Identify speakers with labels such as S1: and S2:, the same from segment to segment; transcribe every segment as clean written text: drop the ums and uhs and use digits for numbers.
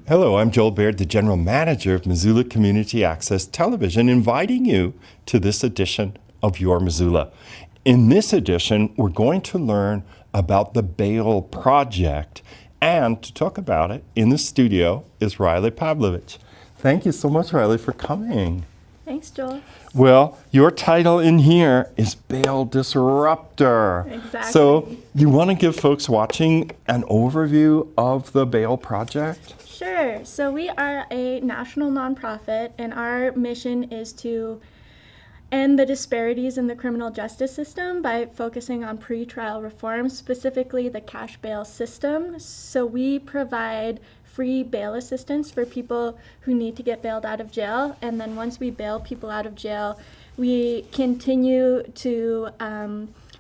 S1: Hello, I'm Joel Baird, the General Manager of Missoula Community Access Television, inviting you to this edition of Your Missoula. In this edition, we're going to learn about the bail project, and to talk about it in the studio is Riley Pavelich. Thank you so much, Riley, for coming.
S2: Thanks, Joel.
S1: Well, your title in here is Bail Disruptor.
S2: Exactly.
S1: So you want to give folks watching an overview of the bail project?
S2: Sure. So we are a national nonprofit, and our mission is to end the disparities in the criminal justice system by focusing on pretrial reform, specifically the cash bail system. So we provide free bail assistance for people who need to get bailed out of jail. And then once we bail people out of jail, we continue to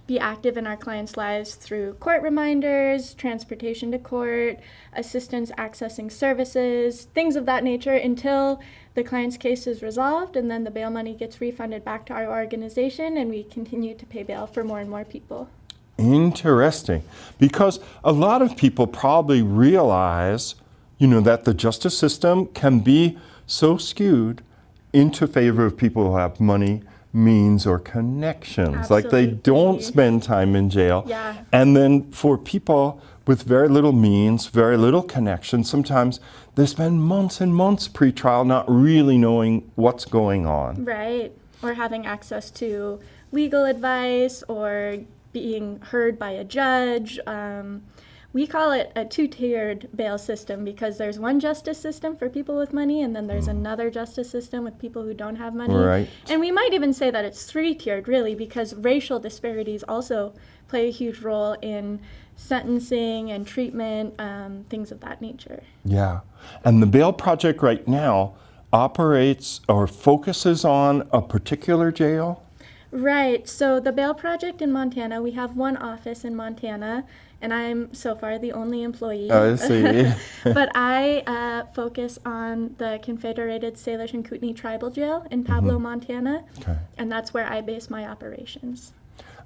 S2: be active in our clients' lives through court reminders, transportation to court, assistance accessing services, things of that nature until the client's case is resolved, and then the bail money gets refunded back to our organization, and we continue to pay bail for more and more people.
S1: Interesting, because a lot of people probably realize, that the justice system can be so skewed into favor of people who have money, means, or connections.
S2: Absolutely.
S1: Like they don't spend time in jail.
S2: Yeah.
S1: And then for people with very little means, very little connection, sometimes they spend months and months pre-trial not really knowing what's going on.
S2: Right. Or having access to legal advice or being heard by a judge. We call it a two-tiered bail system because there's one justice system for people with money, and then there's another justice system with people who don't have money.
S1: Right.
S2: And we might even say that it's three-tiered, really, because racial disparities also play a huge role in sentencing and treatment, things of that nature.
S1: Yeah. And the bail project right now operates or focuses on a particular jail?
S2: Right. So the Bail Project in Montana, we have one office in Montana, and I'm so far the only employee.
S1: I see.
S2: But I focus on the Confederated Salish and Kootenai Tribal Jail in Pablo, Montana,
S1: Okay.
S2: and that's where I base my operations.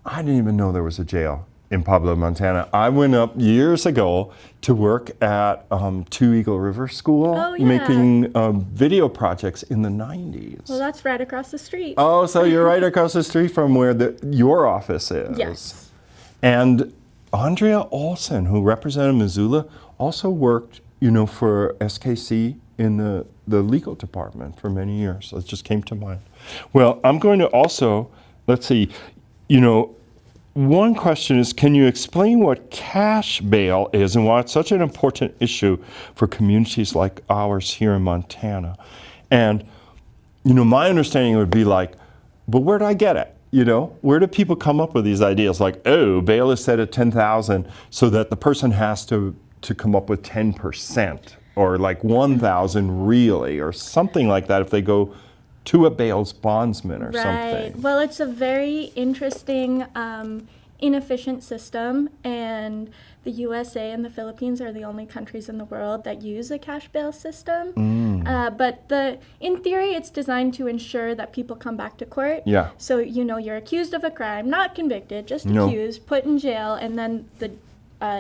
S1: I didn't even know there was a jail in Pablo, Montana. I went up years ago to work at Two Eagle River School,
S2: Oh, yeah.
S1: making video projects in the 90s.
S2: Well, that's right across the street.
S1: Oh, so you're right across the street from where your office is.
S2: Yes.
S1: And Andrea Olson, who represented Missoula, also worked, for SKC in the legal department for many years. So it just came to mind. Well, I'm going to also, let's see, one question is, can you explain what cash bail is and why it's such an important issue for communities like ours here in Montana? And, my understanding would be like, but where do I get it? Where do people come up with these ideas? Like, oh, bail is set at $10,000 so that the person has to come up with 10% or like $1,000 really, or something like that if they go to a bail's bondsman or something.
S2: Well, it's a very interesting, inefficient system, and the USA and the Philippines are the only countries in the world that use a cash bail system. But in theory, it's designed to ensure that people come back to court.
S1: Yeah.
S2: So, you're accused of a crime, not convicted, just
S1: No.
S2: accused, put in jail, and then the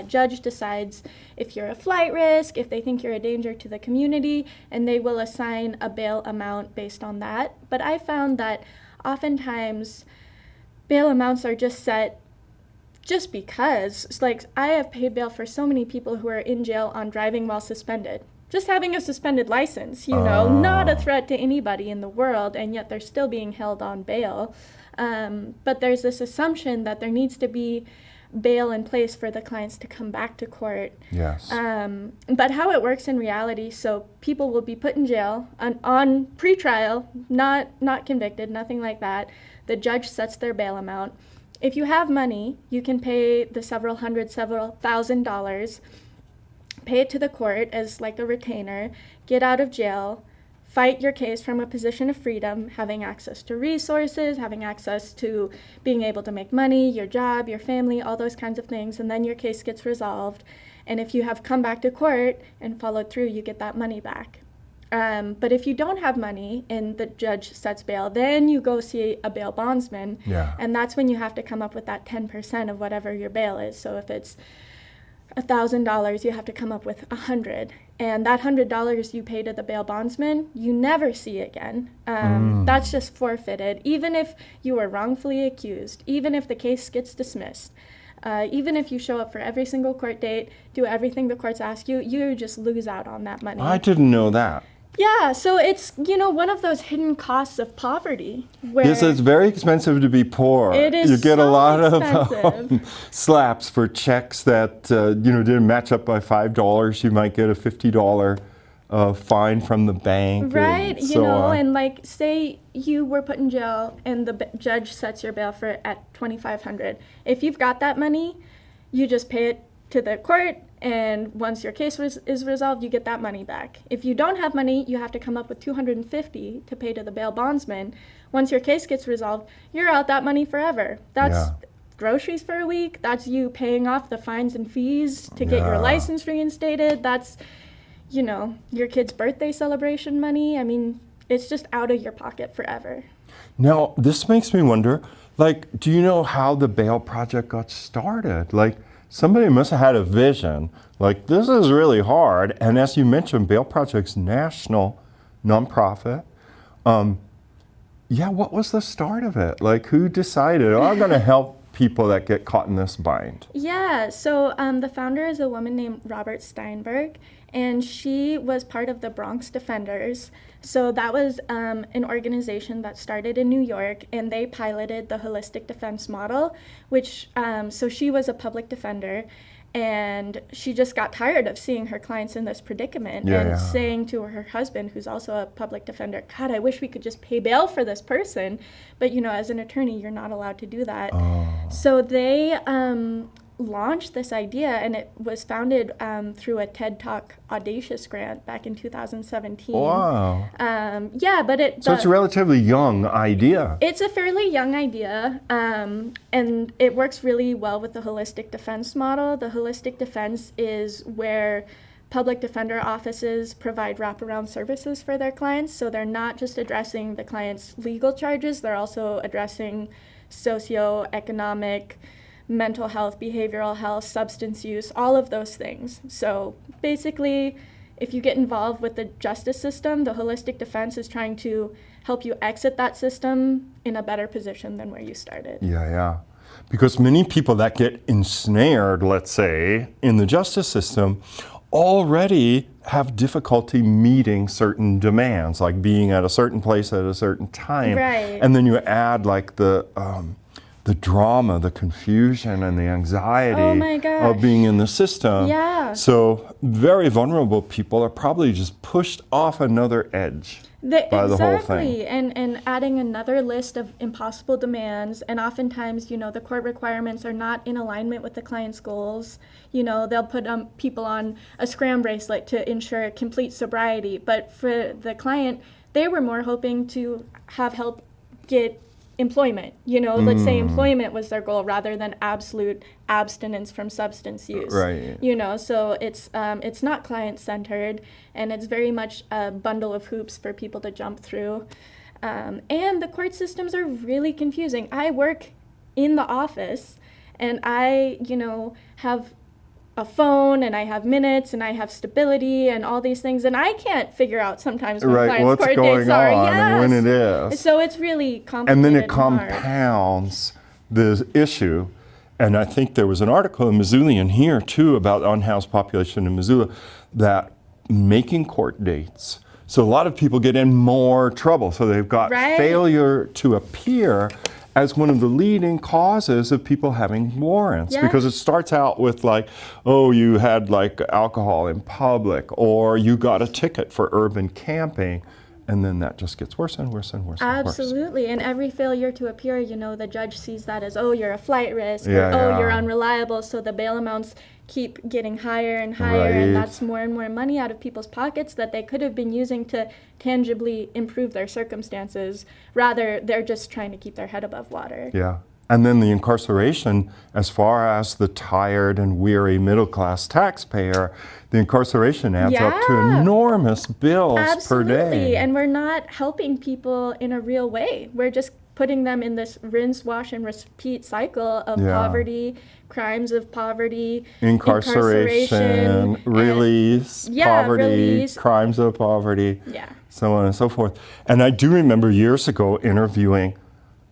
S2: judge decides if you're a flight risk, if they think you're a danger to the community, and they will assign a bail amount based on that. But I found that oftentimes bail amounts are just set just because. It's like, I have paid bail for so many people who are in jail on driving while suspended. Just having a suspended license, not a threat to anybody in the world, and yet they're still being held on bail. But there's this assumption that there needs to be bail in place for the clients to come back to court.
S1: Yes.
S2: But how it works in reality, so people will be put in jail on pretrial, not convicted, nothing like that. The judge sets their bail amount. If you have money, you can pay the several $1,000s, pay it to the court as like a retainer, get out of jail, fight your case from a position of freedom, having access to resources, having access to being able to make money, your job, your family, all those kinds of things, and then your case gets resolved. And if you have come back to court and followed through, you get that money back. But if you don't have money and the judge sets bail, then you go see a bail bondsman,
S1: Yeah.
S2: and that's when you have to come up with that 10% of whatever your bail is. So if it's $1,000, you have to come up with 100. And that $100 you pay to the bail bondsman, you never see again. That's just forfeited. Even if you were wrongfully accused, even if the case gets dismissed, even if you show up for every single court date, do everything the courts ask you, you just lose out on that money.
S1: I didn't know that.
S2: Yeah, so it's, one of those hidden costs of poverty. Where
S1: Yes, it's very expensive to be poor.
S2: It is
S1: You get a
S2: so
S1: lot
S2: expensive.
S1: of slaps for checks that didn't match up by $5. You might get a $50 fine from the bank.
S2: Right,
S1: and so on.
S2: and like say you were put in jail and the judge sets your bail for at $2,500. If you've got that money, you just pay it to the court, and once your case is resolved, you get that money back. If you don't have money, you have to come up with $250 to pay to the bail bondsman. Once your case gets resolved, you're out that money forever. That's groceries for a week. That's you paying off the fines and fees to get your license reinstated. That's, your kid's birthday celebration money. I mean, it's just out of your pocket forever.
S1: Now, this makes me wonder, do you know how the Bail Project got started? Somebody must have had a vision, this is really hard. And as you mentioned, Bail Project's national nonprofit. What was the start of it? Who decided, I'm going to help people that get caught in this bind?
S2: Yeah, so the founder is a woman named Robert Steinberg, and she was part of the Bronx Defenders. So that was an organization that started in New York, and they piloted the holistic defense model, which, so she was a public defender, and she just got tired of seeing her clients in this predicament saying to her husband, who's also a public defender, God, I wish we could just pay bail for this person. But, as an attorney, you're not allowed to do that. So they launched this idea, and it was founded through a TED Talk Audacious grant back in 2017.
S1: Wow.
S2: But it's
S1: a relatively young idea.
S2: It's a fairly young idea, and it works really well with the holistic defense model. The holistic defense is where public defender offices provide wraparound services for their clients. So they're not just addressing the client's legal charges, they're also addressing socioeconomic, mental health, behavioral health, substance use, all of those things. So basically, if you get involved with the justice system, the holistic defense is trying to help you exit that system in a better position than where you started.
S1: Yeah. Because many people that get ensnared, let's say, in the justice system already have difficulty meeting certain demands, like being at a certain place at a certain time.
S2: Right.
S1: And then you add the drama, the confusion, and the anxiety of being in the system.
S2: Yeah.
S1: So very vulnerable people are probably just pushed off another edge by the whole thing.
S2: Exactly, and adding another list of impossible demands, and oftentimes, the court requirements are not in alignment with the client's goals. They'll put people on a scram bracelet to ensure complete sobriety, but for the client, they were more hoping to have help get employment. Let's say employment was their goal rather than absolute abstinence from substance use.
S1: Right.
S2: So it's not client-centered, and it's very much a bundle of hoops for people to jump through. And the court systems are really confusing. I work in the office, and I, have a phone, and I have minutes, and I have stability, and all these things, and I can't figure out sometimes when clients' court dates are.
S1: And when it is.
S2: So it's really complicated.
S1: And then it
S2: and hard.
S1: compounds the issue. And I think there was an article in Missoulian here too about unhoused population in Missoula that making court dates. So a lot of people get in more trouble. So they've got failure to appear as one of the leading causes of people having warrants, because it starts out with you had alcohol in public, or you got a ticket for urban camping, and then that just gets worse and worse and worse.
S2: Absolutely, and every failure to appear, the judge sees that as, you're a flight risk, or you're unreliable, so the bail amounts keep getting higher and higher, and that's more and more money out of people's pockets that they could have been using to tangibly improve their circumstances. Rather, they're just trying to keep their head above water.
S1: Yeah. And then the incarceration, as far as the tired and weary middle-class taxpayer, the incarceration adds up to enormous bills per day.
S2: And we're not helping people in a real way. We're just putting them in this rinse, wash, and repeat cycle of
S1: Yeah.
S2: poverty, crimes of poverty,
S1: Incarceration, release, poverty,
S2: release.
S1: crimes of poverty,
S2: Yeah.
S1: so on and so forth. And I do remember years ago interviewing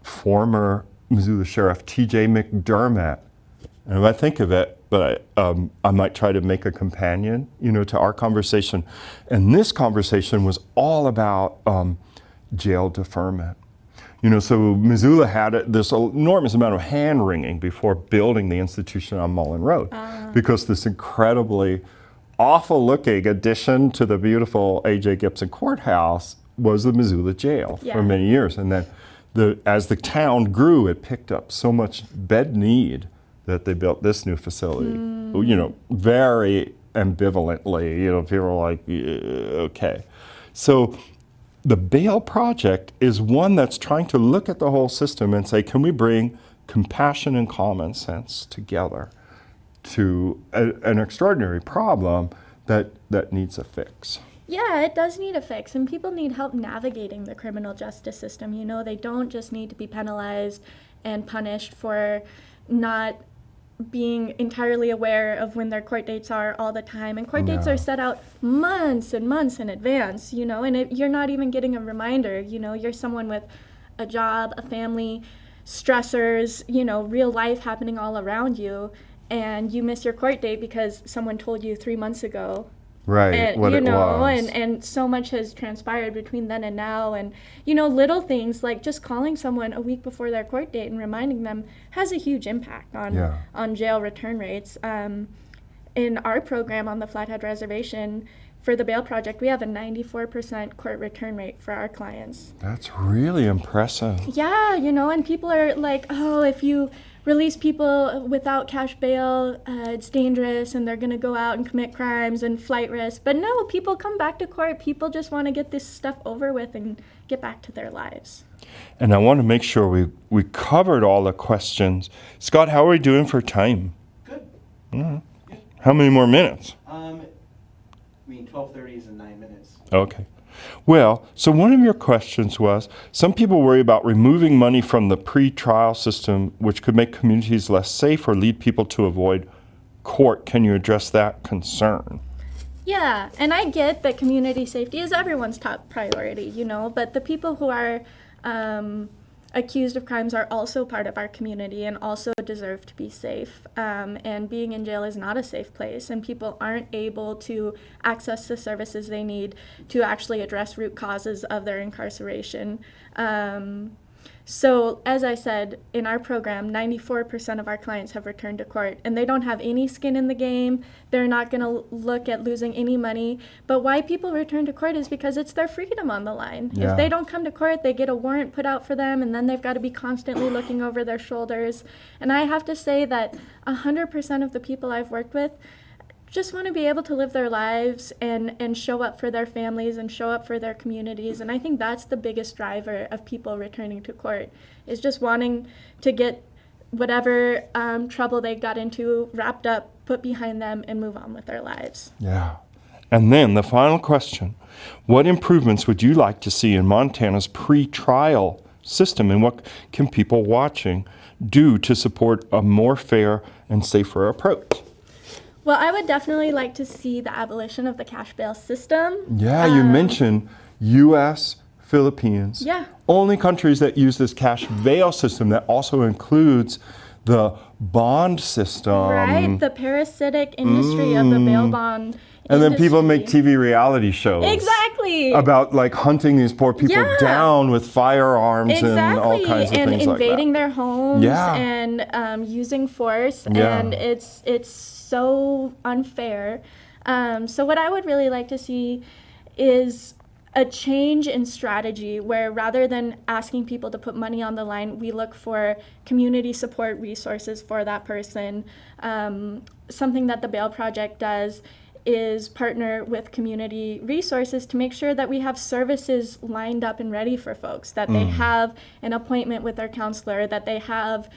S1: former Missoula Sheriff T.J. McDermott. And if I think of it, but I might try to make a companion, to our conversation. And this conversation was all about jail deferment. So Missoula had this enormous amount of hand-wringing before building the institution on Mullen Road, because this incredibly awful-looking addition to the beautiful A.J. Gibson Courthouse was the Missoula Jail for many years. And then as the town grew, it picked up so much bed need that they built this new facility, very ambivalently. People are like, okay. So the bail project is one that's trying to look at the whole system and say, can we bring compassion and common sense together to an extraordinary problem that needs a fix?
S2: Yeah, it does need a fix, and people need help navigating the criminal justice system. They don't just need to be penalized and punished for not being entirely aware of when their court dates are all the time. And court dates are set out months and months in advance, and you're not even getting a reminder. You're someone with a job, a family, stressors, real life happening all around you, and you miss your court date because someone told you 3 months ago.
S1: Right,
S2: And,
S1: what it was.
S2: and so much has transpired between then and now. And, little things like just calling someone a week before their court date and reminding them has a huge impact on jail return rates. In our program on the Flathead Reservation, for the Bail Project, we have a 94% court return rate for our clients.
S1: That's really impressive.
S2: Yeah, and people are like, oh, if you release people without cash bail, it's dangerous and they're going to go out and commit crimes and flight risk. But no, people come back to court. People just want to get this stuff over with and get back to their lives.
S1: And I want to make sure we covered all the questions. Scott, how are we doing for time?
S3: Good.
S1: Yeah. How many more minutes?
S3: 12:30 is in 9 minutes.
S1: Okay. Well, so one of your questions was, some people worry about removing money from the pre-trial system, which could make communities less safe or lead people to avoid court. Can you address that concern?
S2: Yeah, and I get that community safety is everyone's top priority, but the people who are accused of crimes are also part of our community and also deserve to be safe. And being in jail is not a safe place, and people aren't able to access the services they need to actually address root causes of their incarceration. So as I said, in our program, 94% of our clients have returned to court, and they don't have any skin in the game. They're not going to look at losing any money. But why people return to court is because it's their freedom on the line.
S1: Yeah.
S2: If they don't come to court, they get a warrant put out for them, and then they've got to be constantly looking over their shoulders. And I have to say that 100% of the people I've worked with just want to be able to live their lives and show up for their families and show up for their communities. And I think that's the biggest driver of people returning to court, is just wanting to get whatever trouble they got into wrapped up, put behind them, and move on with their lives.
S1: Yeah. And then the final question, what improvements would you like to see in Montana's pre-trial system, and what can people watching do to support a more fair and safer approach?
S2: Well, I would definitely like to see the abolition of the cash bail system.
S1: Yeah, you mentioned U.S., Philippines.
S2: Yeah.
S1: Only countries that use this cash bail system that also includes the bond system.
S2: Right, the parasitic industry of the bail bond
S1: And then people make
S2: industry.
S1: TV reality shows.
S2: Exactly.
S1: About like hunting these poor people
S2: Yeah.
S1: down with firearms
S2: Exactly.
S1: and all kinds of
S2: and
S1: things like that.
S2: invading their homes
S1: Yeah.
S2: and using force,
S1: Yeah.
S2: and it's so unfair. So what I would really like to see is a change in strategy where, rather than asking people to put money on the line, we look for community support resources for that person. Something that the Bail Project does is partner with community resources to make sure that we have services lined up and ready for folks, that they have an appointment with their counselor, that they have,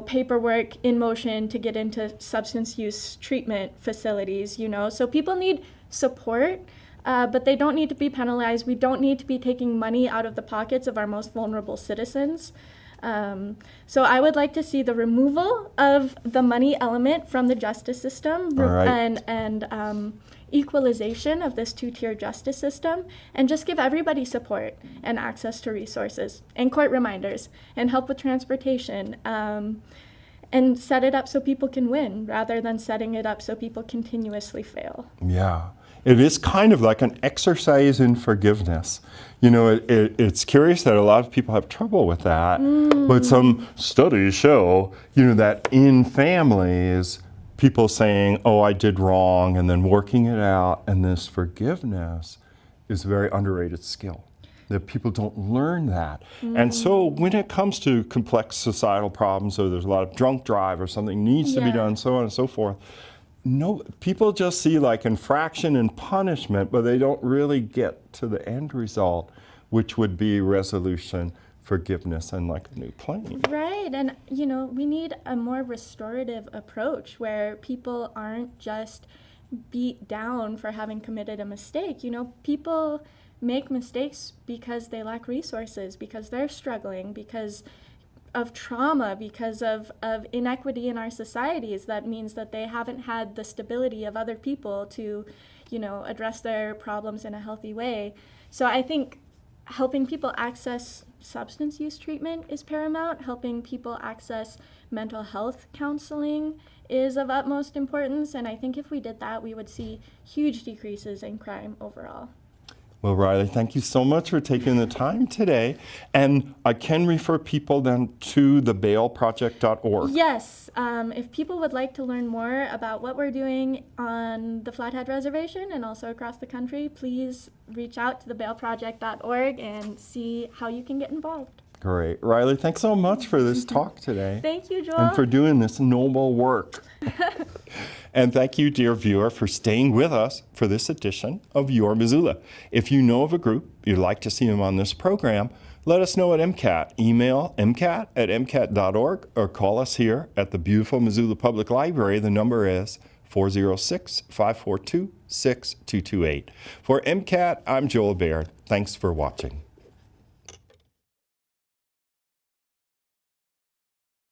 S2: paperwork in motion to get into substance use treatment facilities, so people need support. but they don't need to be penalized. We don't need to be taking money out of the pockets of our most vulnerable citizens. So I would like to see the removal of the money element from the justice system
S1: All right.
S2: and equalization of this two-tier justice system, and just give everybody support and access to resources and court reminders and help with transportation, and set it up so people can win rather than setting it up so people continuously fail.
S1: Yeah. It is kind of like an exercise in forgiveness. You know, it's curious that a lot of people have trouble with that, but some studies show, you know, that in families, people saying, oh, I did wrong, and then working it out, and this forgiveness is a very underrated skill. That people don't learn that. And so when it comes to complex societal problems, so there's a lot of drunk drive or something needs to be done, so on and so forth, no, people just see like infraction and punishment, but they don't really get to the end result, which would be resolution, forgiveness, and like a new plane.
S2: Right, and you know, we need a more restorative approach where people aren't just beat down for having committed a mistake. You know, people make mistakes because they lack resources, because they're struggling, because of trauma, because of inequity in our societies. That means that they haven't had the stability of other people to, you know, address their problems in a healthy way. So I think helping people access substance use treatment is paramount. Helping people access mental health counseling is of utmost importance. And I think if we did that, we would see huge decreases in crime overall.
S1: Well, Riley, thank you so much for taking the time today. And I can refer people then to the bailproject.org.
S2: Yes, if people would like to learn more about what we're doing on the Flathead Reservation and also across the country, please reach out to the bailproject.org and see how you can get involved.
S1: Great. Riley, thanks so much for this talk today.
S2: Thank you, Joel.
S1: And for doing this noble work. And thank you, dear viewer, for staying with us for this edition of Your Missoula. If you know of a group you'd like to see them on this program, let us know at MCAT. Email mcat@mcat.org or call us here at the beautiful Missoula Public Library. The number is 406-542-6228. For MCAT, I'm Joel Baird. Thanks for watching.